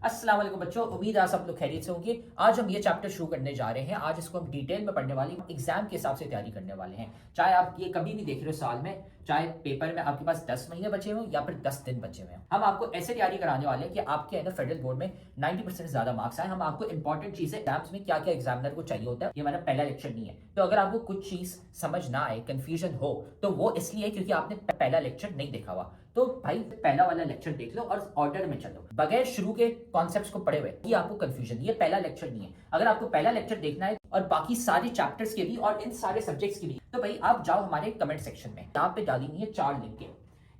अस्सलाम वालेकुम बच्चों, उम्मीद है आप सब लोग खैरियत से होंगे। आज हम ये चैप्टर शुरू करने जा रहे हैं। आज इसको हम डिटेल में पढ़ने वाले हैं, एग्जाम के हिसाब से तैयारी करने वाले हैं। चाहे आप ये कभी भी देख रहे हो साल में, चाहे पेपर में आपके पास 10 महीने बचे हों या फिर 10 दिन बचे हुए हैं, हम आपको ऐसे तैयारी कराने वाले हैं कि आपके है ना फेडरल बोर्ड में 90% से ज्यादा मार्क्स आए। हम आपको इंपॉर्टेंट चीजें एग्जाम्स में क्या क्या एग्जामिनर को चाहिए होता है, ये हमारा पहला लेक्चर नहीं है। तो अगर आपको कुछ चीज समझ ना आए, कंफ्यूजन हो, तो वो इसलिए क्योंकि आपने पहला लेक्चर नहीं देखा हुआ। तो भाई पहला वाला लेक्चर देख लो और ऑर्डर में चलो, बगैर शुरू के कॉन्सेप्ट्स को पढ़े हुए ये आपको कंफ्यूजन, ये पहला लेक्चर नहीं है। अगर आपको पहला लेक्चर देखना है और बाकी सारे चैप्टर्स के भी और इन सारे सब्जेक्ट्स के भी, तो भाई आप जाओ हमारे कमेंट सेक्शन में, यहाँ पे डाली हुई है 4 लिंक।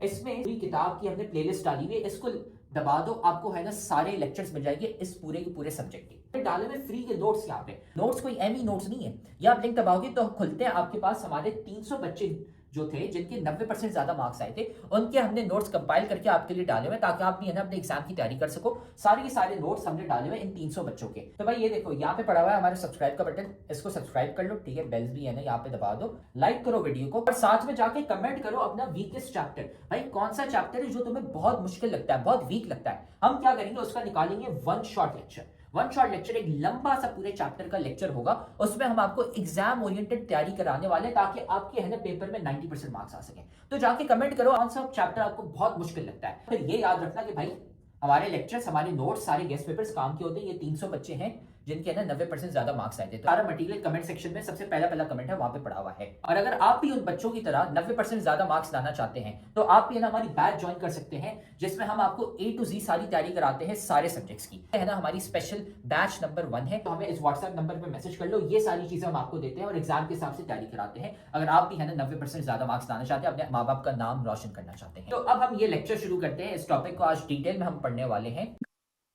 इसमें पूरी किताब की हमने प्लेलिस्ट डाली हुई है, इसको दबा दो, आपको है ना सारे लेक्चर्स मिल जाएंगे इस पूरे के पूरे सब्जेक्ट के। डाले हुए फ्री के नोट्स, यहाँ पे नोट्स कोई एमी नोट्स नहीं है। ये आप लिंक दबाओगे तो खुलते हैं, आपके पास हमारे 300 बच्चे जो थे जिनके 90% ज्यादा मार्क्स आए थे, उनके हमने नोट्स कंपाइल करके आपके लिए डाले हुए ताकि आप भी है ना अपने एग्जाम की तैयारी कर सको। सारे के सारे नोट्स हमने डाले हुए इन 300 बच्चों के। तो भाई ये देखो यहाँ पे पड़ा हुआ है हमारे सब्सक्राइब का बटन, इसको सब्सक्राइब कर लो, ठीक है। बेल्स भी है ना यहाँ पे दबा दो, लाइक करो वीडियो को और साथ में जाके कमेंट करो अपना वीकेस्ट चैप्टर। भाई कौन सा चैप्टर है जो तुम्हें बहुत मुश्किल लगता है, बहुत वीक लगता है, हम क्या करेंगे उसका निकालेंगे one shot lecture. One shot lecture एक लंबा सा पूरे चैप्टर का लेक्चर होगा, उसमें हम आपको एग्जाम ओरिएंटेड तैयारी कराने वाले हैं ताकि आपके है ना पेपर में 90% मार्क्स आ सके। तो जाके कमेंट करो कौन सा चैप्टर आपको बहुत मुश्किल लगता है। फिर ये याद रखना कि भाई हमारे लेक्चर्स, हमारे नोट्स, सारे गेस्ट पेपर्स काम के होते हैं। ये 300 बच्चे हैं जिनके ना 90% ज्यादा मार्क्स आए थे। तो सारा मटेरियल कमेंट सेक्शन में सबसे पहला कमेंट है, वहां पे पड़ा हुआ है। और अगर आप भी उन बच्चों की तरह 90% ज्यादा मार्क्स लाना चाहते हैं तो आप भी है ना हमारी बैच ज्वाइन कर सकते हैं, जिसमें हम आपको A to Z सारी तैयारी कराते हैं सारे सब्जेक्ट्स की, है ना। हमारी स्पेशल बैच नंबर 1 है, तो हमें इस व्हाट्सएप नंबर पर मैसेज कर लो। ये सारी चीजें हम आपको देते हैं और एग्जाम के हिसाब से तैयारी कराते हैं। अगर आप भी है ना 90% ज्यादा मार्क्स लाना चाहते हैं, अपने माँ बाप का नाम रोशन करना चाहते हैं। तो अब हम ये लेक्चर शुरू करते हैं। इस टॉपिक को आज डिटेल में हम पढ़ने वाले हैं।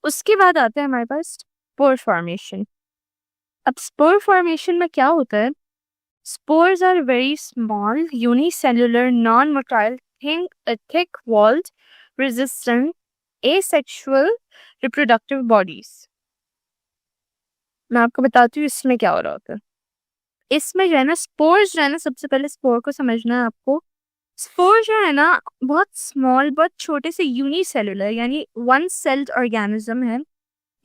उसके बाद आता है हमारे पास स्पोर फॉर्मेशन। अब स्पोर फॉर्मेशन में क्या होता है? Spores are very small unicellular non motile thick walled resistant asexual reproductive bodies. मैं आपको बताती हूँ इसमें क्या हो रहा होता है। इसमें जो है ना स्पोर्स जो है ना, सबसे पहले स्पोर को समझना है आपको। स्पोर जो है ना बहुत स्मॉल, बहुत छोटे से यूनिसेल्युलर यानी वन सेल्ड ऑर्गेनिज्म है।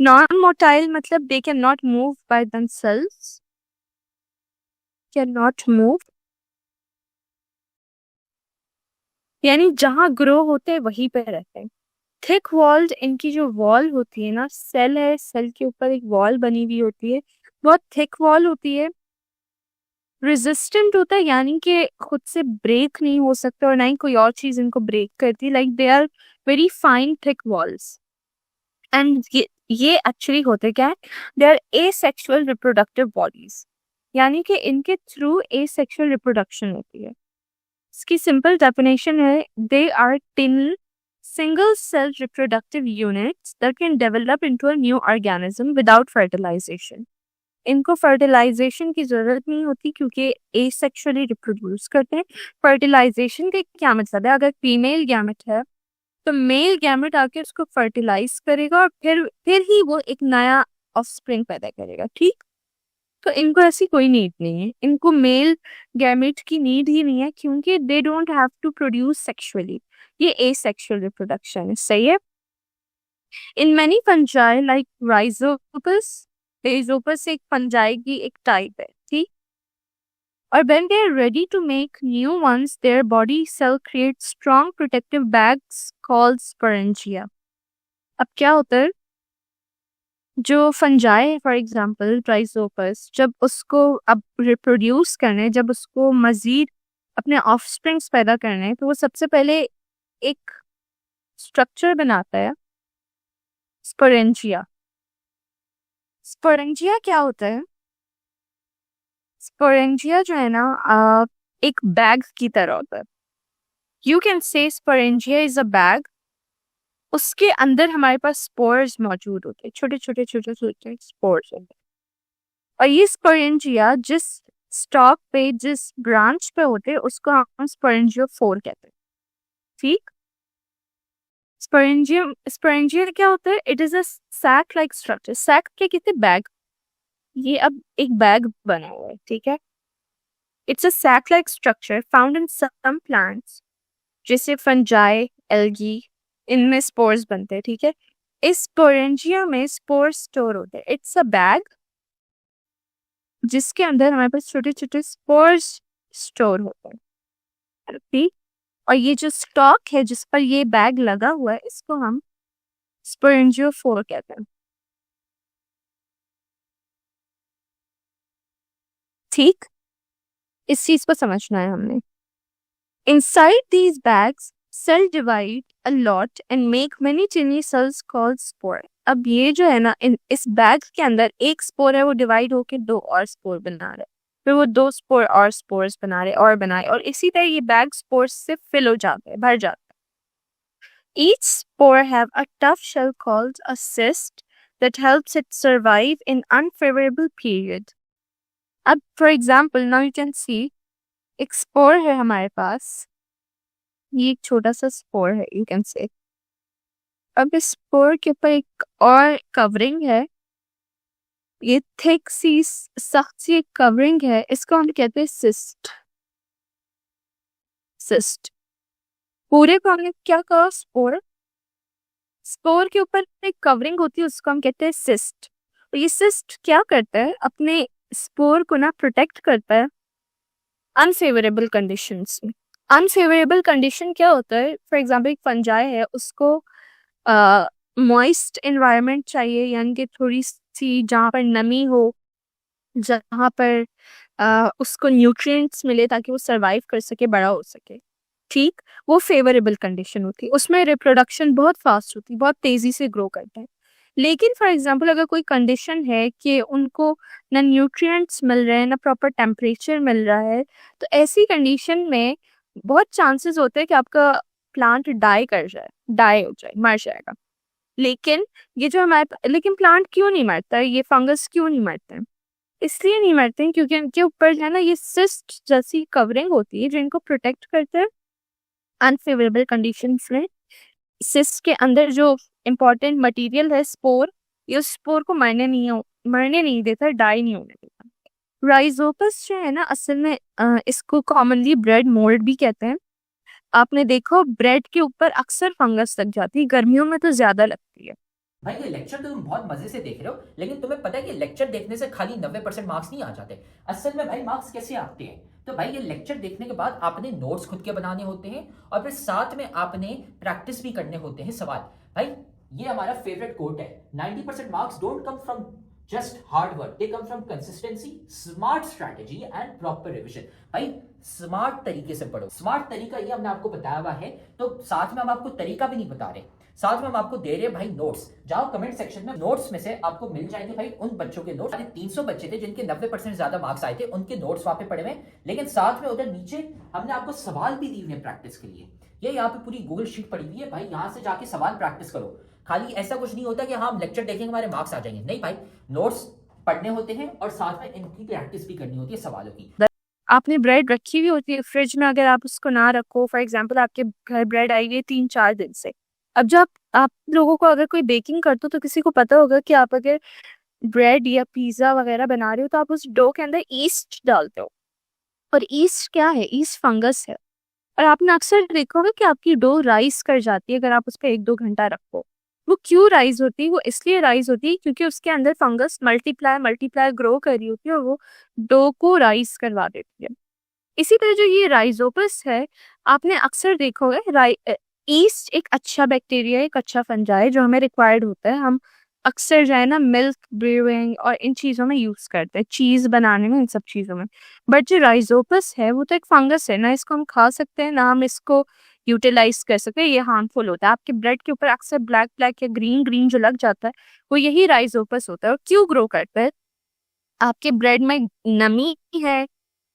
Non-motile मतलब they cannot move by themselves, cannot move यानी जहां ग्रो होते हैं वहीं पे रहते हैं। थिक वॉल्ड, इनकी जो वॉल होती है ना, सेल है, सेल के ऊपर एक वॉल बनी हुई होती है, बहुत थिक वॉल होती है। रेजिस्टेंट होता है यानी कि खुद से ब्रेक नहीं हो सकता और ना ही कोई और चीज इनको ब्रेक करती, like they are very fine thick walls. And ये एक्चुअली होते क्या है? They are asexual reproductive bodies, यानी कि इनके थ्रू एसेक्सुअल रिप्रोडक्शन होती है। इसकी सिंपल डेफिनेशन है, they are tiny single cell reproductive units that can develop into a new organism without fertilisation. इनको फर्टिलाइजेशन की जरूरत नहीं होती क्योंकि एसेक्सुअली रिप्रोड्यूस करते हैं। फर्टिलाइजेशन का क्या मतलब है? अगर फीमेल गैमेट है तो मेल गैमेट आके उसको फर्टिलाइज करेगा और फिर ही वो एक नया ऑफस्प्रिंग पैदा करेगा, ठीक। तो इनको ऐसी कोई नीड नहीं है, इनको मेल गैमेट की नीड ही नहीं है क्योंकि they don't have to produce sexually. ये एसेक्सुअल रिप्रोडक्शन है, सही है। In many fungi like Rhizopus, Rhizopus एक फंजाई की एक टाइप है, ठीक। और when they are ready to make new ones, their body cell creates strong protective bags called sporangia. अब क्या होता है? जो फंजाई है, फॉर एग्जांपल ट्राइजोपस, जब उसको अब रिप्रोड्यूस करने, जब उसको मजीद अपने ऑफस्प्रिंग्स पैदा करने हैं, तो वो सबसे पहले एक स्ट्रक्चर बनाता है, स्पोरेंजिया। स्पोरेंजिया क्या होता है? स्पोरेंजिया जो है ना एक बैग की तरह होता है। You can say sporangia is a bag. उसके अंदर हमारे पास स्पोर्स मौजूद होते हैं, छोटे छोटे छोटे छोटे स्पोर्स होते हैं। और ये स्पोरेंजिया जिस स्टॉक पे, जिस ब्रांच पे होते हैं, उसको हम स्पोरेंजियोफोर कहते हैं, ठीक। स्पोरेंजियम, स्पोरेंजिया क्या होता है? It is a sac like structure. Sac क्या कहते हैं? बैग। ये अब एक बैग बना हुआ है, ठीक है। It's a sac like structure found in some plants, जैसे फंजाई, एल्गी, इनमें स्पोर्स बनते हैं, ठीक है। इस स्पोरेंजिया में स्पोर स्टोर होते हैं। इट्स अ बैग जिसके अंदर हमारे पास छोटे छोटे स्पोर्स स्टोर होते हैं, ठीक। और ये जो स्टॉक है जिस पर ये बैग लगा हुआ है, इसको हम स्पोरेंजियोफोर कहते हैं, ठीक। इस चीज को समझना है हमने। Inside these bags, cell divide a lot and make many tiny cells called spore. अब ये जो है ना, इस बैग के अंदर एक स्पोर है, वो डिवाइड होके दो और स्पोर बना रहा है, फिर वो दो स्पोर और स्पोर्स बना रहे और बनाए, और इसी तरह ये बैग स्पोर्स से फिल हो जाता है, भर जाता है। Each spore have a tough shell called a cyst that helps it survive in unfavorable period. अब for example, now you can see एक स्पोर है हमारे पास, ये एक छोटा सा स्पोर है, यू कैन से। अब इस स्पोर के ऊपर एक और कवरिंग है, ये थिक सी सख्त सी एक कवरिंग है, इसको हम कहते हैं सिस्ट। सिस्ट पूरे को हमने क्या कहा, स्पोर। स्पोर के ऊपर एक कवरिंग होती है, उसको हम कहते हैं सिस्ट। और ये सिस्ट क्या करता है, अपने स्पोर को ना प्रोटेक्ट करता है अनफेवरेबल कंडीशंस में। अनफेवरेबल कंडीशन क्या होता है, फॉर एग्जाम्पल एक फंजाई है, उसको मॉइस्ट एनवायरनमेंट चाहिए, यानी कि थोड़ी सी जहाँ पर नमी हो, जहाँ पर उसको न्यूट्रिएंट्स मिले ताकि वो सरवाइव कर सके, बड़ा हो सके, ठीक। वो फेवरेबल कंडीशन होती है, उसमें रिप्रोडक्शन बहुत फास्ट होती है, बहुत तेजी से ग्रो करता है। लेकिन फॉर एग्जाम्पल अगर कोई कंडीशन है कि उनको ना न्यूट्रिएंट्स मिल रहे हैं, ना प्रॉपर टेम्परेचर मिल रहा है, तो ऐसी कंडीशन में बहुत चांसेस होते हैं कि आपका प्लांट डाई कर जाए, डाई हो जाए, मर जाएगा। लेकिन ये जो लेकिन प्लांट क्यों नहीं मरता है, ये फंगस क्यों नहीं मरते हैं? इसलिए नहीं मरते हैं क्योंकि उनके ऊपर जो है ना, ये सिस्ट जैसी कवरिंग होती है जो इनको प्रोटेक्ट करते हैं अनफेवरेबल कंडीशंस में। सिस्ट के अंदर जो इम्पोर्टेंट मटेरियल है स्पोर, ये उस स्पोर को मरने नहीं देता, डाई नहीं होने देता। राइजोपस जो है ना, असल में इसको कॉमनली ब्रेड मोल्ड भी कहते हैं। आपने देखो ब्रेड के ऊपर अक्सर फंगस लग जाती है, गर्मियों में तो ज्यादा लगती है। भाई ये लेक्चर तो तुम बहुत मजे से देख रहे हो, लेकिन तुम्हें पता है कि लेक्चर देखने से खाली 90% मार्क्स नहीं आ जाते। असल में भाई मार्क्स कैसे आते हैं, तो भाई ये लेक्चर देखने के बाद आपने नोट्स खुद के बनाने होते हैं, और फिर साथ में आपने प्रैक्टिस भी करने होते हैं सवाल। भाई ये हमारा फेवरेट कोट है, 90% marks don't come from just hard work, they come from consistency, smart strategy and proper revision. भाई स्मार्ट तरीके से पढ़ो, स्मार्ट तरीका ये हमने आपको बताया हुआ है, तो साथ में हम आपको तरीका भी नहीं बता रहे, साथ में हम आपको दे रहे हैं भाई नोट्स। जाओ कमेंट सेक्शन में, नोट्स में से आपको मिल जाएंगे भाई उन बच्चों के नोट्स। 300 बच्चे थे जिनके 90% ज्यादा मार्क्स आए थे, उनके नोट्स वहां पे पड़े हुए, लेकिन साथ में उधर नीचे हमने आपको सवाल भी दिए हुए प्रैक्टिस के लिए। ये यहाँ पे पूरी गूगल शीट पड़ी हुई है भाई, यहाँ से जाके सवाल प्रैक्टिस करो। खाली ऐसा कुछ नहीं होता कि हाँ हम लेक्चर देखेंगे हमारे मार्क्स आ जाएंगे, नहीं भाई, नोट्स पढ़ने होते हैं और साथ में इनकी प्रैक्टिस भी करनी होती है सवालों की। आपने ब्रेड रखी हुई होती है फ्रिज में, अगर आप उसको ना रखो, फॉर एग्जाम्पल आपके घर ब्रेड आई है 3-4 दिन से, अब जब आप लोगों को अगर कोई बेकिंग करते हो तो किसी को पता होगा कि आप अगर ब्रेड या पिज्जा वगैरह बना रहे हो तो आप उस डो के अंदर ईस्ट डालते हो, और ईस्ट क्या है, ईस्ट फंगस है। और आपने अक्सर देखा होगा कि आपकी डो राइज कर जाती है अगर आप उस पर 1-2 घंटा रखो। वो क्यों राइज होती है, वो इसलिए राइज होती है क्योंकि उसके अंदर फंगस मल्टीप्लाई ग्रो कर रही होती है, और वो डो को राइज करवा देती है। इसी तरह जो ये राइजोपस है, आपने अक्सर देखा होगा, ईस्ट एक अच्छा बैक्टीरिया, एक अच्छा फंजाई जो हमें रिक्वायर्ड होता है। हम अक्सर जो है ना मिल्क ब्रूइंग और इन चीज़ों में यूज़ करते हैं, चीज़ बनाने में, इन सब चीज़ों में। बट जो राइजोपस है वो तो एक फंगस है, ना इसको हम खा सकते हैं ना हम इसको यूटिलाइज कर सकते हैं, ये हार्मफुल होता है। आपके ब्रेड के ऊपर अक्सर ब्लैक या ग्रीन ग्रीन जो लग जाता है, वो यही राइजोपस होता है। और क्यों ग्रो करता है, आपके ब्रेड में नमी है,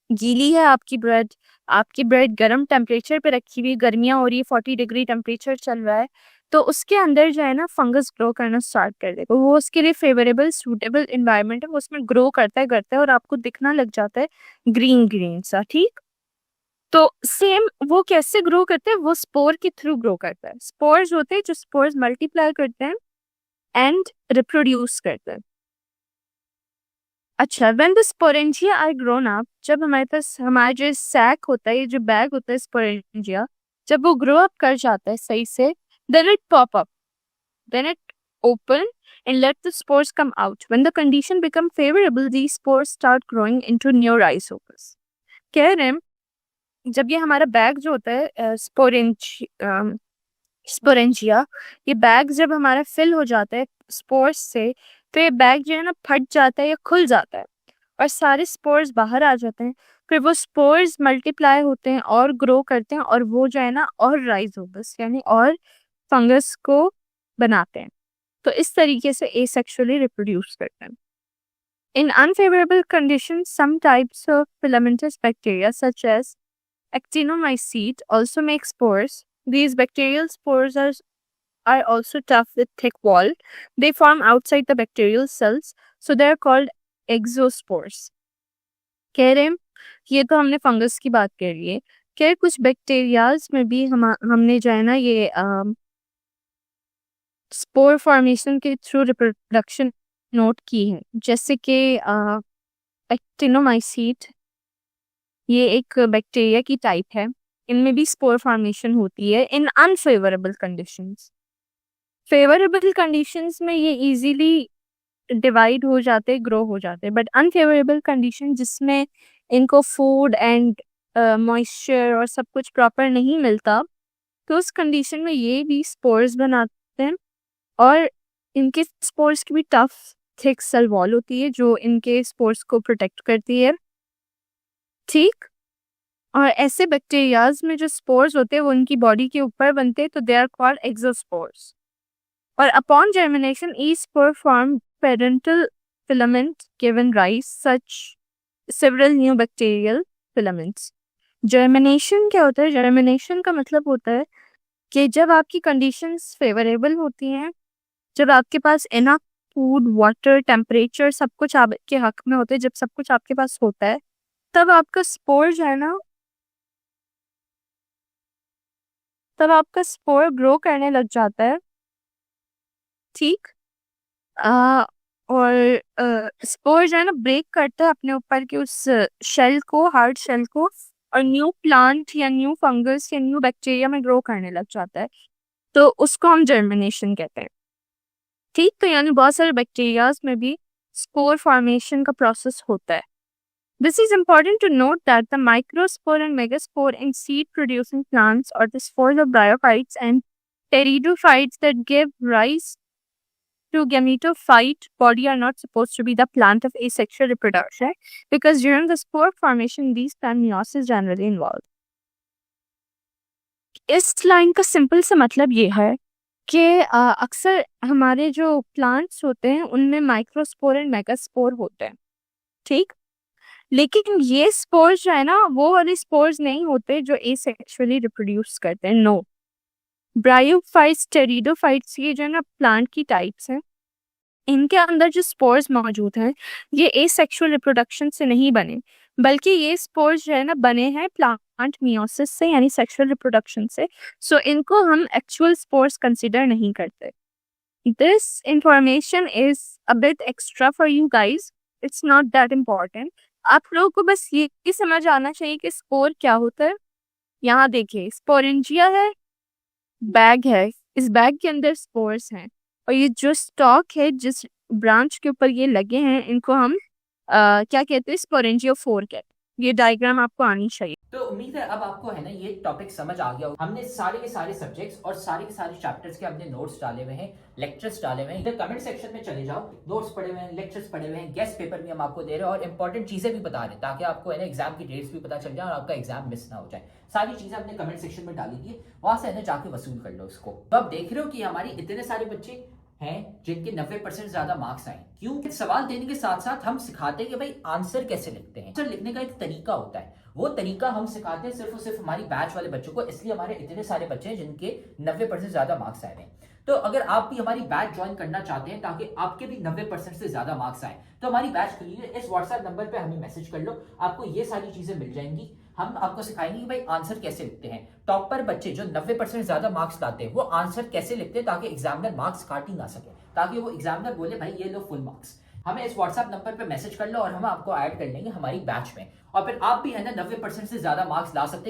गीली है आपकी ब्रेड गर्म टेम्परेचर पे रखी हुई, गर्मियाँ हो रही है, 40 डिग्री टेम्परेचर चल रहा है, तो उसके अंदर जो है ना फंगस ग्रो करना स्टार्ट कर देगा। वो उसके लिए फेवरेबल सूटेबल इन्वायरमेंट है, वो उसमें ग्रो करता है और आपको दिखना लग जाता है ग्रीन ग्रीन सा, ठीक। तो सेम वो कैसे ग्रो करते हैं, वो स्पोर के थ्रू ग्रो करता है। स्पोर्स होते हैं जो स्पोर्स मल्टीप्लाई करते हैं एंड रिप्रोड्यूस करते हैं। अच्छा, when the sporangia are grown up, जब हमारे पास हमारा जो सैक होता है, ये जो बैग होता है स्पोरेंजिया, जब वो ग्रो अप कर जाता है सही से, then it pop up, then it open and let the spores come out. When the condition become favorable, these spores start growing into new rhizomes. कह रहे हैं जब ये हमारा बैग जो होता है स्पोरेंजिया, ये बैग जब हमारा फिल हो जाता है स्पोर्स से, तो ये बैग जो है ना फट जाता है या खुल जाता है और सारे स्पोर्स बाहर आ जाते हैं। फिर वो स्पोर्स मल्टीप्लाई होते हैं और ग्रो करते हैं और वो जो है ना और राइजोबस यानी और फंगस को बनाते हैं। तो इस तरीके से एसेक्सुअली रिप्रोड्यूस करते हैं। In unfavorable conditions, some types of filamentous bacteria such as actinomycete also make spores. These bacterial spores are also tough with thick wall. They form outside the bacterial cells, so they are called exospores. कह रहे हैं ये तो हमने fungus की बात कर ली है, क्या कुछ बैक्टीरियाज में भी हमने जो है ना ये स्पोर फॉर्मेशन के थ्रू रिप्रोडक्शन नोट की है, जैसे कि एक्टिनोमाइसीट ये एक बैक्टीरिया की टाइप है, इनमें भी स्पोर फॉर्मेशन होती है इन अनफेवरेबल कंडीशंस। फेवरेबल कंडीशंस में ये इजीली डिवाइड हो जाते, ग्रो हो जाते, बट अनफेवरेबल कंडीशन जिसमें इनको फूड एंड मॉइस्चर और सब कुछ प्रॉपर नहीं मिलता, तो उस कंडीशन में ये भी स्पोर्स बनाते हैं और इनके स्पोर्स की भी टफ थिक सेल वॉल होती है जो इनके स्पोर्स को प्रोटेक्ट करती है। ठीक, और ऐसे बैक्टीरियाज में जो स्पोर्स होते हैं वो उनकी बॉडी के ऊपर बनते हैं, तो दे आर कॉल्ड एक्सोस्पोर्स। और upon germination each spore form parental filament given rise such several new bacterial filaments. Germination क्या होता है? जर्मिनेशन का मतलब होता है कि जब आपकी कंडीशंस फेवरेबल होती हैं, जब आपके पास इनफ फूड, वाटर, टेम्परेचर सब कुछ आपके हक में होते हैं, जब सब कुछ आपके पास होता है, तब आपका स्पोर जो है ना, तब आपका स्पोर ग्रो करने लग जाता है। ठीक, और स्पोर जो है ना ब्रेक करता है अपने ऊपर के उस शेल को, हार्ड शेल को, और न्यू प्लांट या न्यू फंगस या न्यू बैक्टीरिया में ग्रो करने लग जाता है, तो उसको हम जर्मिनेशन कहते हैं। ठीक, तो यानी बहुत सारे बैक्टीरियाज में भी स्पोर फॉर्मेशन का प्रोसेस होता है। This is important to note that the microspore and megaspore in seed-producing plants or the spores of bryophytes and pteridophytes that give rise to gametophyte body are not supposed to be the plant of asexual reproduction because during the spore formation these plant meiosis is generally involved. इस line का simple सा मतलब ये है कि अक्सर हमारे जो प्लांट्स होते हैं उनमें माइक्रोस्पोर एंड मेगास्पोर होते हैं। ठीक, लेकिन ये स्पोर्स जो है ना वो वाले स्पोर्स नहीं होते जो एसेक्सुअली रिप्रोड्यूस करते हैं। नो, ब्रायोफाइट्स, टेरिडोफाइट्स ये जो है ना प्लांट की टाइप्स हैं, इनके अंदर जो स्पोर्स मौजूद हैं ये एसेक्सुअल रिप्रोडक्शन से नहीं बने, बल्कि ये स्पोर्स जो है ना बने हैं प्लांट मियोसिस से यानी सेक्सुअल रिप्रोडक्शन से। सो इनको हम एक्चुअल स्पोर्स कंसिडर नहीं करते। This information is a bit extra for you guys, it's not that important. आप लोगों को बस ये समझ आना चाहिए कि स्पोर क्या होता है। यहाँ देखिए, स्पोरेंजिया है, बैग है, इस बैग के अंदर स्पोर्स हैं, और ये जो स्टॉक है जिस ब्रांच के ऊपर ये लगे हैं इनको हम क्या कहते हैं? स्पोरेंजियोफोर कहते हैं। ये डायग्राम आपको आनी चाहिए। तो उम्मीद है अब आपको है ना ये टॉपिक समझ आ गया। हमने सारे के सारे सब्जेक्ट्स और सारे के सारे चैप्टर्स के अपने नोट्स डाले हुए हैं, लेक्चर्स डाले हुए हैं। इधर कमेंट सेक्शन में चले जाओ, नोट्स पढ़े हुए हैं, लेक्चर्स पढ़े हुए हैं, गेस्ट पेपर भी हम आपको दे रहे हैं और इंपॉर्टेंट चीजें भी बता रहे हैं ताकि आपको है ना एग्जाम की डेट्स भी पता चल जाए और आपका एग्जाम मिस ना हो जाए। सारी चीजें अपने कमेंट सेक्शन में डाली थी, वहां से है ना जाके वसूल कर लो उसको। तो आप देख रहे हो कि हमारी इतने सारे बच्चे हैं जिनके 90% ज्यादा मार्क्स आए। क्यों? सवाल देने के साथ साथ हम सिखाते हैं कि भाई आंसर कैसे लिखते हैं। आंसर लिखने का एक तरीका होता है, वो तरीका हम सिखाते हैं सिर्फ और सिर्फ हमारी बैच वाले बच्चों को, इसलिए हमारे इतने सारे बच्चे हैं जिनके 90% ज्यादा मार्क्स आए हैं। तो अगर आप भी हमारी बैच ज्वाइन करना चाहते हैं ताकि आपके भी 90% से ज्यादा मार्क्स आए, तो हमारी बैच खुली है। इस व्हाट्सएप नंबर पे हमें मैसेज कर लो, आपको ये सारी चीजें मिल जाएंगी। हम आपको सिखाएंगे कि भाई आंसर कैसे लिखते हैं। टॉपर बच्चे जो 90% ज्यादा मार्क्स लाते हैं वो आंसर कैसे लिखते हैं ताकि एग्जामिनर मार्क्स काट ही ना सके, ताकि वो एग्जामिनर बोले भाई ये लो फुल मार्क्स। हमें इस व्हाट्सएप नंबर पे मैसेज कर लो और हम आपको ऐड कर लेंगे हमारी बैच में, और फिर आप भी है ना 90% से ज्यादा मार्क्स ला सकते हैं।